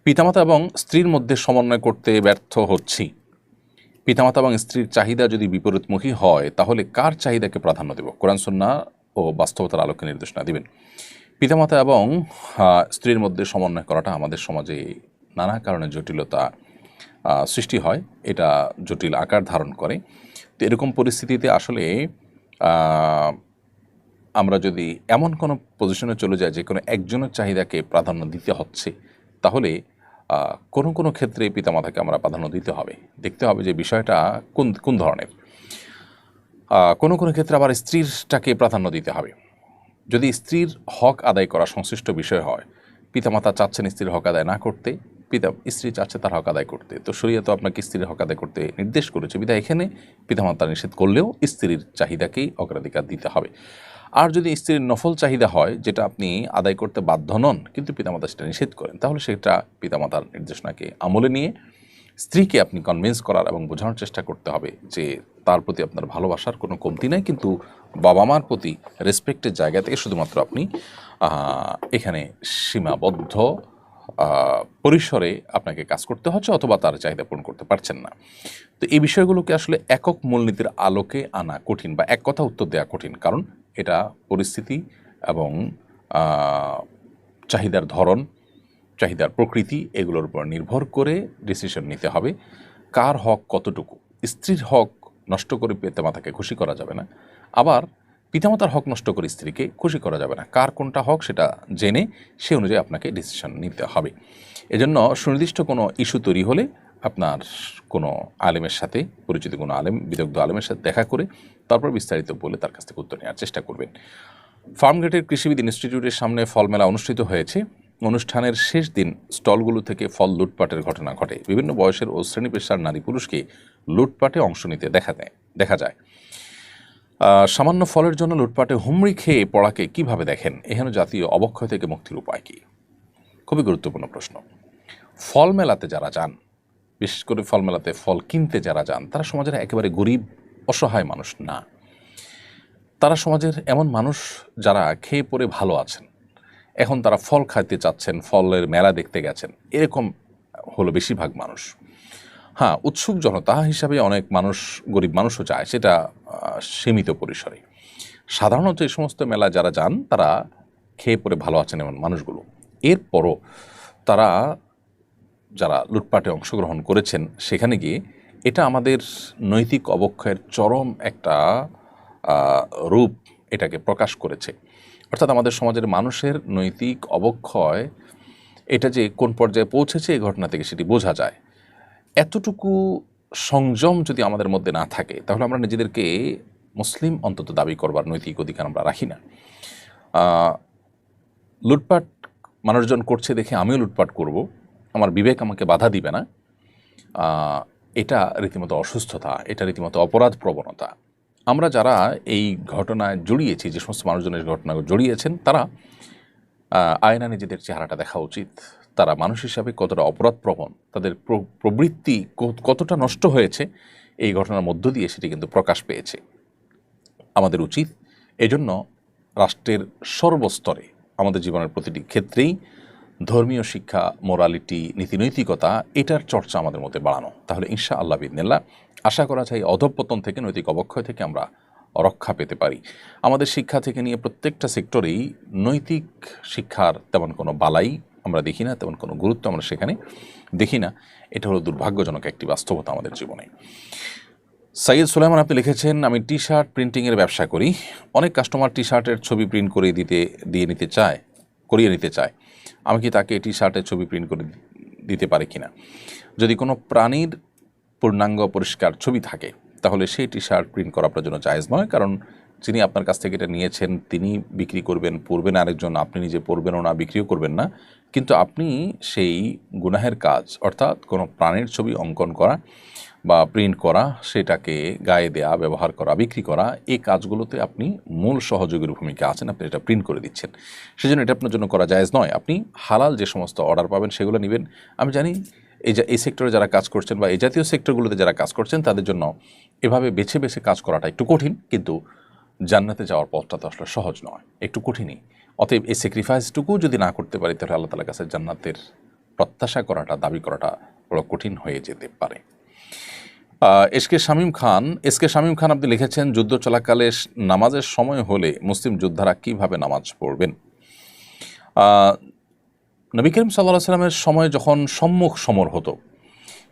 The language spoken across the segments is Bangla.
পিতামাতা এবং স্ত্রীর মধ্যে সমন্বয় করতে ব্যর্থ হচ্ছি। পিতামাতা এবং স্ত্রীর চাহিদা যদি বিপরীতমুখী হয় তাহলে কার চাহিদাকে প্রাধান্য দেব? কোরআন সুন্নাহ ও বাস্তবতার আলোকে নির্দেশনা দিবেন। পিতামাতা এবং স্ত্রীর মধ্যে সমন্বয় করাটা আমাদের সমাজে নানা কারণে জটিলতা সৃষ্টি হয়, এটা জটিল আকার ধারণ করে। তো এরকম পরিস্থিতিতে আসলে আমরা যদি এমন কোনো পজিশনে চলে যাই যে কোনো একজনের চাহিদাকে প্রাধান্য দিতে হচ্ছে, তাহলে কোনো কোনো ক্ষেত্রে পিতামাতাকে আমরা প্রাধান্য দিতে হবে। দেখতে হবে যে বিষয়টা কোন কোন ধরনের। কোনো কোনো ক্ষেত্রে আবার স্ত্রীরটাকে প্রাধান্য দিতে হবে। যদি স্ত্রীর হক আদায় করা সংশ্লিষ্ট বিষয় হয়, পিতামাতা চাচ্ছেন স্ত্রীর হক আদায় না করতে, স্ত্রী চাচ্ছে তার হক আদায় করতে, তো শরীয়ত আপনাকে স্ত্রীর হক আদায় করতে নির্দেশ করেছে, বিধায় এখানে পিতামাতা নিষেধ করলেও স্ত্রীর চাহিদাকেই অগ্রাধিকার দিতে হবে। আর যদি স্ত্রীর নফল চাহিদা হয় যেটা আপনি আদায় করতে বাধ্য নন কিন্তু পিতামাতা সেটা নিষেধ করেন, তাহলে সেটা পিতামাতার নির্দেশনাকে আমলে নিয়ে স্ত্রীকে আপনি কনভিন্স করার এবং বোঝানোর চেষ্টা করতে হবে যে তার প্রতি আপনার ভালোবাসার কোনো কমতি নাই, কিন্তু বাবা মার প্রতি রেসপেক্টের জায়গা থেকে শুধুমাত্র আপনি এখানে সীমাবদ্ধ পরিসরে আপনাকে কাজ করতে হচ্ছে, অথবা তার চাহিদা পূরণ করতে পারছেন না। তো এই বিষয়গুলোকে আসলে একক মূলনীতির আলোকে আনা কঠিন, বা এক কথা উত্তর দেওয়া কঠিন, কারণ এটা পরিস্থিতি এবং চাহিদার ধরন, চাহিদার প্রকৃতি এগুলোর উপর নির্ভর করে ডিসিশন নিতে হবে কার হক কতটুকু। স্ত্রীর হক নষ্ট করে পিতামাতাকে খুশি করা যাবে না, আবার পিতামাতার হক নষ্ট করে স্ত্রীকে খুশি করা যাবে না। কার কোনটা হক সেটা জেনে সে অনুযায়ী আপনাকে ডিসিশন নিতে হবে। এজন্য সুনির্দিষ্ট কোনো ইস্যু তৈরি হলে আপনার কোনো আলেমের সাথে, পরিচিত কোনো আলেম, বিদগ্ধ আলেমের সাথে দেখা করে তারপর বিস্তারিত বলে তার কাছ থেকে উত্তর নেওয়ার চেষ্টা করবেন। ফার্মগেটের কৃষিবিদ ইনস্টিটিউটের সামনে ফল মেলা অনুষ্ঠিত হয়েছে। অনুষ্ঠানের শেষ দিন স্টলগুলো থেকে ফল লুটপাটের ঘটনা ঘটে। বিভিন্ন বয়সের ও শ্রেণী পেশার নারী পুরুষকে লুটপাটে অংশ নিতে দেখা যায়। সামান্য ফলের জন্য লুটপাটে হুমড়ি খেয়ে পড়াকে কিভাবে দেখেন? এখানে জাতীয় অবক্ষয় থেকে মুক্তির উপায় কী? খুবই গুরুত্বপূর্ণ প্রশ্ন। ফল মেলাতে যারা যান, বিশেষ করে ফল মেলাতে ফল কিনতে যারা যান, তারা সমাজের একেবারে গরিব অসহায় মানুষ না। তারা সমাজের এমন মানুষ যারা খেয়ে পরে ভালো আছেন, এখন তারা ফল খাইতে চাচ্ছেন, ফলের মেলা দেখতে গেছেন, এরকম হলো বেশিরভাগ মানুষ। হ্যাঁ, উৎসুক জনতা হিসাবে অনেক মানুষ, গরিব মানুষও চায়, সেটা সীমিত পরিসরে। সাধারণত এই সমস্ত মেলা যারা যান তারা খেয়ে পরে ভালো আছেন এমন মানুষগুলো। এরপরও তারা যারা লুটপাটে অংশগ্রহণ করেছেন সেখানে গিয়ে এটা আমাদের নৈতিক অবক্ষয়ের চরম একটা রূপ এটাকে প্রকাশ করেছে। অর্থাৎ আমাদের সমাজের মানুষের নৈতিক অবক্ষয় এটা যে কোন পর্যায়ে পৌঁছেছে এই ঘটনা থেকে সেটি বোঝা যায়। এতটুকু সংযম যদি আমাদের মধ্যে না থাকে তাহলে আমরা নিজেদেরকে মুসলিম অন্তত দাবি করবার নৈতিক অধিকার আমরা রাখি না। লুটপাট মানুষজন করছে দেখে আমিও লুটপাট করব, আমার বিবেক আমাকে বাধা দিবে না, এটা রীতিমতো অসুস্থতা, এটা রীতিমতো অপরাধ প্রবণতা। আমরা যারা এই ঘটনায় জড়িয়েছি, যে সমস্ত মানুষজনের ঘটনা জড়িয়েছেন, তারা আয়না নিজেদের চেহারাটা দেখা উচিত। তারা মানুষ হিসাবে কতটা অপরাধ প্রবণ, তাদের প্রবৃত্তি কতটা নষ্ট হয়েছে এই ঘটনার মধ্য দিয়ে সেটি কিন্তু প্রকাশ পেয়েছে। আমাদের উচিত এজন্য রাষ্ট্রের সর্বস্তরে আমাদের জীবনের প্রতিটি ক্ষেত্রেই ধর্মীয় শিক্ষা, মোরালিটি, নীতিনৈতিকতা, এটার চর্চা আমাদের মধ্যে বাড়ানো। তাহলে ইনশাআল্লাহ বিইذনিল্লাহ আশা করা যায় অধঃপতন থেকে, নৈতিক অবক্ষয় থেকে আমরা রক্ষা পেতে পারি। আমাদের শিক্ষা থেকে নিয়ে প্রত্যেকটা সেক্টরেই নৈতিক শিক্ষার তেমন কোনো বালাই আমরা দেখি না, তেমন কোনো গুরুত্ব আমরা সেখানে দেখি না। এটা হলো দুর্ভাগ্যজনক একটি বাস্তবতা আমাদের জীবনে। সৈয়দ সুলাইমান আপনি লিখেছেন, আমি টি শার্ট প্রিন্টিংয়ের ব্যবসা করি। অনেক কাস্টমার টি শার্টের ছবি প্রিন্ট করে করিয়ে নিতে চায়। আমি কি তাকে টি শার্টের ছবি প্রিন্ট করে দিতে পারি কিনা? যদি কোনো প্রাণীর পূর্ণাঙ্গ পরিষ্কার ছবি থাকে তাহলে সেই টি শার্ট প্রিন্ট করা আপনার জন্য জায়েজ নয়, কারণ যিনি আপনার কাছ থেকে এটা নিয়েছেন তিনি বিক্রি করবেন, পরবেন আরেকজন, আপনি নিজে পরবেনও না, বিক্রিও করবেন না, কিন্তু আপনি সেই গুনাহের কাজ, অর্থাৎ কোনো প্রাণীর ছবি অঙ্কন করা বা প্রিন্ট করা, সেটাকে গায়ে দেয়া, ব্যবহার করা, বিক্রি করা, এই কাজগুলোতে আপনি মূল সহযোগীর ভূমিকা আছেন, আপনি এটা প্রিন্ট করে দিচ্ছেন। সেজন্য এটা আপনার জন্য করা জায়েজ নয়। আপনি হালাল যে সমস্ত অর্ডার পাবেন সেগুলো নেবেন। আমি জানি এই সেক্টরে যারা কাজ করছেন বা এই জাতীয় সেক্টরগুলোতে যারা কাজ করছেন তাদের জন্য এভাবে বেছে বেছে কাজ করাটা একটু কঠিন, কিন্তু জান্নাতে যাওয়ার পথটা তো আসলে সহজ নয়, একটু কঠিনই। অতএব এই স্যাক্রিফাইসটুকু যদি না করতে পারি তাহলে আল্লাহ তাআলার কাছে জান্নাতের প্রত্যাশা করাটা, দাবি করাটা বড় কঠিন হয়ে যেতে পারে। এস কে শামীম খান আপনি লিখেছেন, যুদ্ধ চলাকালে নামাজের সময় হলে মুসলিম যোদ্ধারা কিভাবে নামাজ পড়বেন? নবী করিম সাল্লাল্লাহু আলাইহি সাল্লামের সময় যখন সম্মুখ সমর হতো,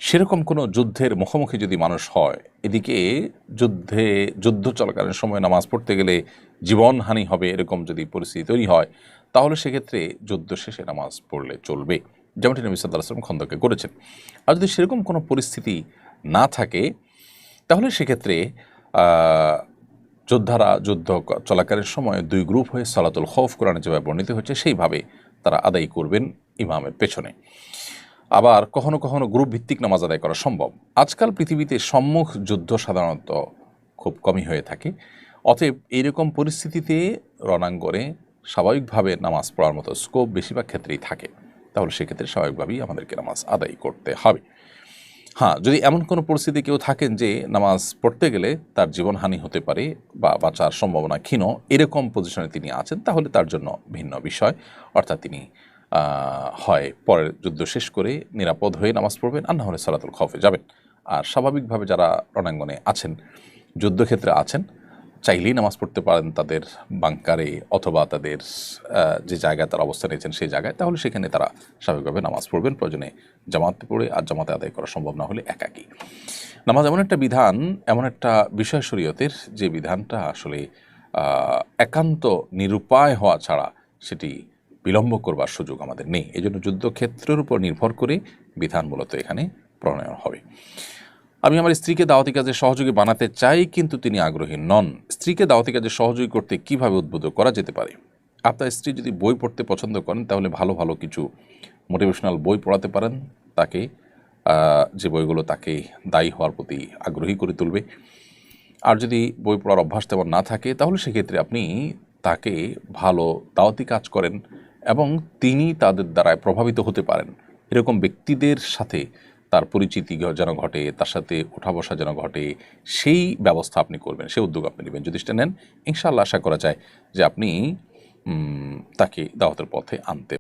সেরকম কোনো যুদ্ধের মুখোমুখি যদি মানুষ হয়, এদিকে যুদ্ধ চলাকালীন সময় নামাজ পড়তে গেলে জীবনহানি হবে, এরকম যদি পরিস্থিতি তৈরি হয়, তাহলে সেক্ষেত্রে যুদ্ধ শেষে নামাজ পড়লে চলবে, যেমনটি নবী সাল্লাল্লাহু আলাইহি সাল্লাম খন্দকে করেছেন। আর যদি সেরকম কোনো পরিস্থিতি না থাকে, তাহলে সেক্ষেত্রে যোদ্ধারা যুদ্ধ চলাকালীন সময় দুই গ্রুপ হয়ে সালাতুল খৌফ কোরআনে যেভাবে বর্ণিত হচ্ছে সেইভাবে তারা আদায় করবেন ইমামের পেছনে। আবার কখনো কখনো গ্রুপ ভিত্তিক নামাজ আদায় করা সম্ভব। আজকাল পৃথিবীতে সম্মুখ যুদ্ধ সাধারণত খুব কমই হয়ে থাকে, অতএব এইরকম পরিস্থিতিতে রণাঙ্গনে স্বাভাবিকভাবে নামাজ পড়ার মতো স্কোপ বেশিরভাগ ক্ষেত্রেই থাকে, তাহলে সেক্ষেত্রে স্বাভাবিকভাবেই আমাদেরকে নামাজ আদায় করতে হবে। হ্যাঁ, যদি এমন কোনো পরিস্থিতি কেউ থাকেন যে নামাজ পড়তে গেলে তার জীবনহানি হতে পারে বা বাঁচার সম্ভাবনা ক্ষীণ, এরকম পজিশনে তিনি আছেন, তাহলে তার জন্য ভিন্ন বিষয়, অর্থাৎ তিনি হয় পরের যুদ্ধ শেষ করে নিরাপদ হয়ে নামাজ পড়বেন, আর না হলে সালাতুল খৌফে যাবেন। আর স্বাভাবিকভাবে যারা রণাঙ্গনে আছেন, যুদ্ধক্ষেত্রে আছেন, চাইলেই নামাজ পড়তে পারেন তাদের বাংকারে অথবা তাদের যে জায়গায় তারা অবস্থান নিয়েছেন সেই জায়গায়, তাহলে সেখানে তারা স্বাভাবিকভাবে নামাজ পড়বেন, প্রয়োজনে জামাতে পড়ে, আর জামাতে আদায় করা সম্ভব না হলে একাকী। নামাজ এমন একটা বিধান, এমন একটা বিষয় শরীয়তের, যে বিধানটা আসলে একান্ত নিরুপায় হওয়া ছাড়া সেটি বিলম্ব করবার সুযোগ আমাদের নেই। এই জন্য যুদ্ধক্ষেত্রের উপর নির্ভর করে বিধান মূলত এখানে প্রণয়ন হবে। আমি আমার স্ত্রীকে দাওয়াতি কাজে সহযোগী বানাতে চাই, কিন্তু তিনি আগ্রহী নন। স্ত্রীকে দাওয়াতি কাজে সহযোগী করতে কিভাবে উদ্বুদ্ধ করা যেতে পারে? আপনার স্ত্রী যদি বই পড়তে পছন্দ করেন, তাহলে ভালো ভালো কিছু মোটিভেশনাল বই পড়াতে পারেন তাকে, যে বইগুলো তাকে দায়ী হওয়ার প্রতি আগ্রহী করে তুলবে। আর যদি বই পড়ার অভ্যাস তেমন না থাকে, তাহলে সেক্ষেত্রে আপনি তাকে ভালো দাওয়াতি কাজ করেন এবং তিনি তাদের দ্বারায় প্রভাবিত হতে পারেন এরকম ব্যক্তিদের সাথে তার পরিচিতি যেন ঘটে, তার সাথে ওঠা বসা যেন ঘটে, সেই ব্যবস্থা আপনি করবেন, সেই উদ্যোগ আপনি নেবেন। যদি সেটা নেন, ইনশাআল্লাহ আশা করা যায় যে আপনি তাকে দাওয়াতের পথে আনতে